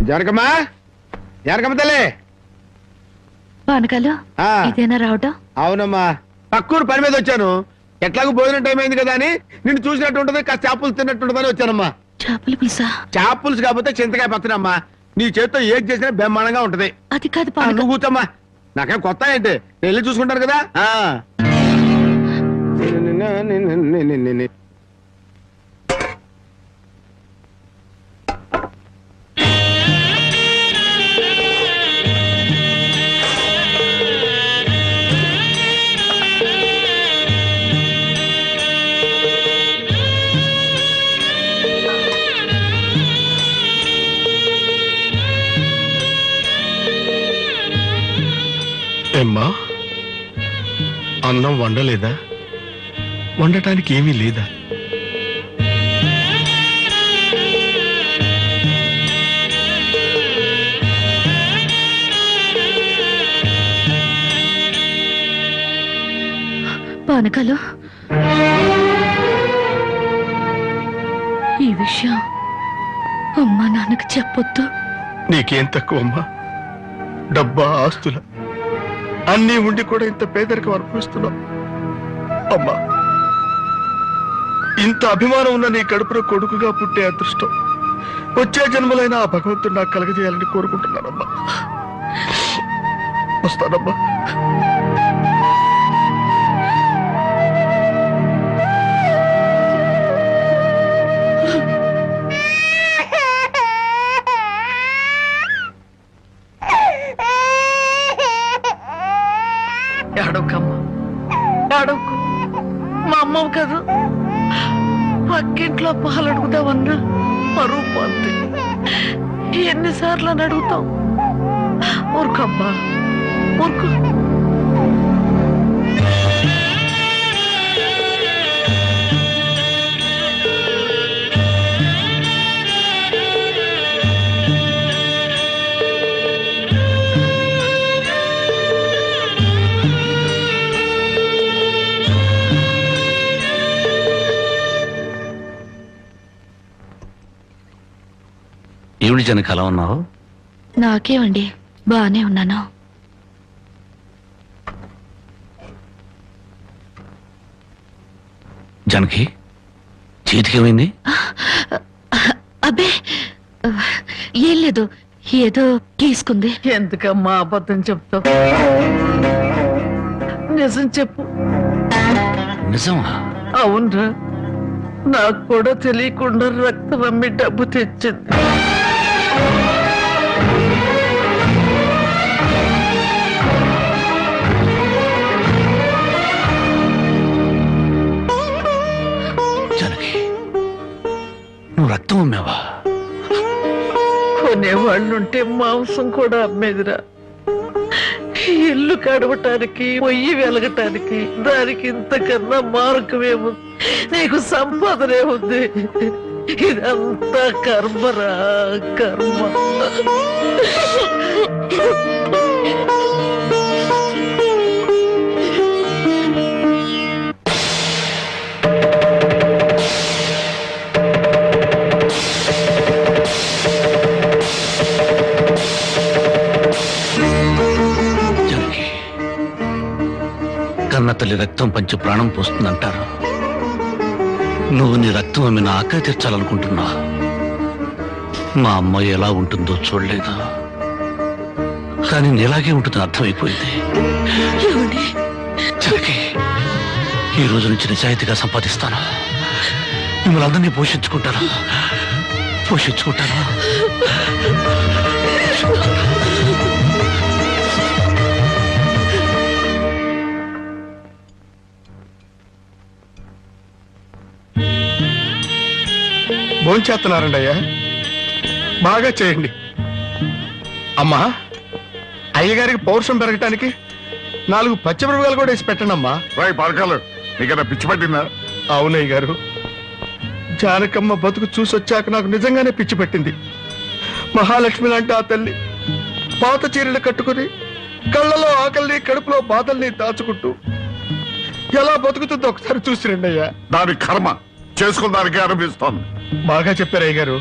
జనకమ్మా జనకమ్మ తల్లి పానకాలు ఇదేనా రావటం? అవునమ్మా, పక్కూరు పని మీద వచ్చాను. ఎట్లాగో భోజనం టైం అయింది కదా అని నిన్ను చూసినట్టు ఉంటది, కాస్త చేపలు తిన్నట్టుంటదని వచ్చానమ్మా. చేపల పులుసా? చేపలుసు కాకపోతే చింతకాయ పచ్చనమ్మా. నీ చేతితో ఏది చేసినా బ్రహ్మాండంగా ఉంటది. అది కాదు నువ్వు కూర్చోమ్మా, నాకేం కొత్త ఏంటి, నేను వెళ్ళి చూసుకుంటాను కదా. ఏమ్మా, అన్నం వండలేదా? వండటానికి ఏమీ లేదా? పానకాలు, ఈ విషయం అమ్మా నాన్నకు చెప్పొద్దు. నీకేం తక్కువమ్మా? డబ్బా, ఆస్తుల అన్నీ ఉండి కూడా ఇంత పేదరికం అనుభవిస్తున్నావు. అమ్మా, ఇంత అభిమానం ఉన్న నీ కడుపులో కొడుకుగా పుట్టే అదృష్టం వచ్చే జన్మలైన ఆ భగవంతుడు నాకు కలగజేయాలని కోరుకుంటున్నానమ్మా. వస్తానమ్మా. మా అమ్మవు కదా, పక్కింట్లో పాలు అడుగుదామన్నా పరువు పోతే ఎన్నిసార్లు అని అడుగుతాం. ఊరుకమ్మా, ఊరుకు. ఏమిటి జనక అలా ఉన్నావు? నాకేమండి, బానే ఉన్నాను. జనకి చేతికేమైంది? అబ్బే ఏం లేదు, ఏదో గీసుకుంది. ఎందుకమ్మా అబద్ధం చెప్తావు? నిజం చెప్పు. నిజమా? అవునరా, నాకు కూడా తెలియకుండా రక్తం అమ్మి డబ్బు తెచ్చింది. జనకి, నువ్వు రక్తం అమ్మావా? కొనేవాళ్ళుంటే మాంసం కూడా అమ్మేదిరా. ఇల్లు కడవటానికి, పొయ్యి వెలగటానికి దానికి ఇంతకన్నా మార్గమేముంది? నీకు సంపాదనే ఉంది. ఇదంతా కర్మరా, కర్మ. కన్న తల్లి రక్తం పంచి ప్రాణం పోస్తుందంటారు. నువ్వు నీ రక్తం అమ్మి నా ఆకలి తీర్చాలనుకుంటున్నా. మా అమ్మ ఎలా ఉంటుందో చూడలేదు, కానీ నీలాగే ఉంటుందని అర్థమైపోయింది. జనకి, ఈ రోజు నుంచి నిజాయితీగా సంపాదిస్తాను. మిమ్మల్ని అందరినీ పోషించుకుంటాను. భోంచేస్తున్నారండి అయ్యా, బాగా చేయండి. అమ్మా, అయ్యగారికి పౌరుషం పెరగటానికి 4 పచ్చిమిరపకాయలు కూడా వేసి పెట్టండి అమ్మా. రాయ్ పానకాలు, నీకన్నా పిచ్చి పట్టిందా? అవునయ్య గారు, జానకమ్మ బతుకు చూసొచ్చాక నాకు నిజంగానే పిచ్చి పట్టింది. మహాలక్ష్మి లాంటి ఆ తల్లి పాత చీరలు కట్టుకుని కళ్ళలో ఆకలిని, కడుపులో బాధల్ని దాచుకుంటూ ఎలా బతుకుతుందో ఒకసారి చూసి రండి అయ్యా. దాని కర్మ చేసుకున్న దానికే అనిపిస్తోంది. బాగా చెప్పారు అయ్య గారు.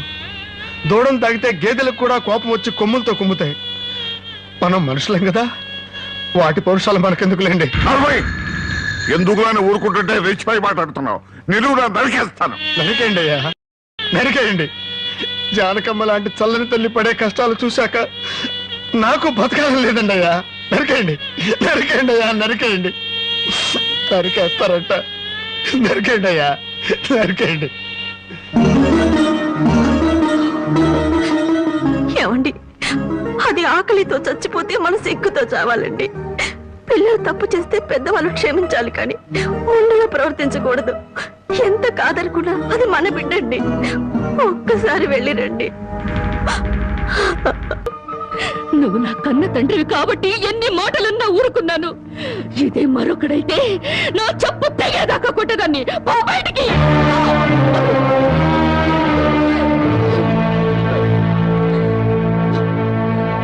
దూడం తాగితే గేదెలకు కూడా కోపం వచ్చి కొమ్ములతో కుమ్ముతాయి. మనం మనుషులేం కదా, వాటి పౌరుషాలు మనకెందుకులేండి. నడవయ్. ఎందుకులానే ఊరుకుంటుంటే రెచ్చిపోయి మాట్లాడుతున్నావు. నిలువునా నరికేస్తాను. నరికేయండి అయ్యా, నరికేయండి. జానకమ్మ లాంటి చల్లని తల్లి పడే కష్టాలు చూశాక నాకు బతకాలం లేదండి అయ్యా. నరికేయండి, నరికేయండి అయ్యా, నరికేయండి. నరికేస్తారంట. నరికేయండి అయ్యా, నరికేయండి. ఏమండి, అది ఆకలితో చచ్చిపోతే మన సిగ్గుతో చావాలండి. పిల్లలు తప్పు చేస్తే పెద్దవాళ్ళు క్షమించాలి, కానీ ముందుగా ప్రవర్తించకూడదు. ఎంత కాదనుకున్నా అది మన బిడ్డండి. ఒక్కసారి వెళ్ళి రండి. నువ్వు నా కన్న తండ్రివి కాబట్టి ఎన్ని మాటలన్నా ఊరుకున్నాను. ఇదే మరొకడైతే నా చెప్పు తెగేదాకా కొట్టదాన్ని. పో బయటికి.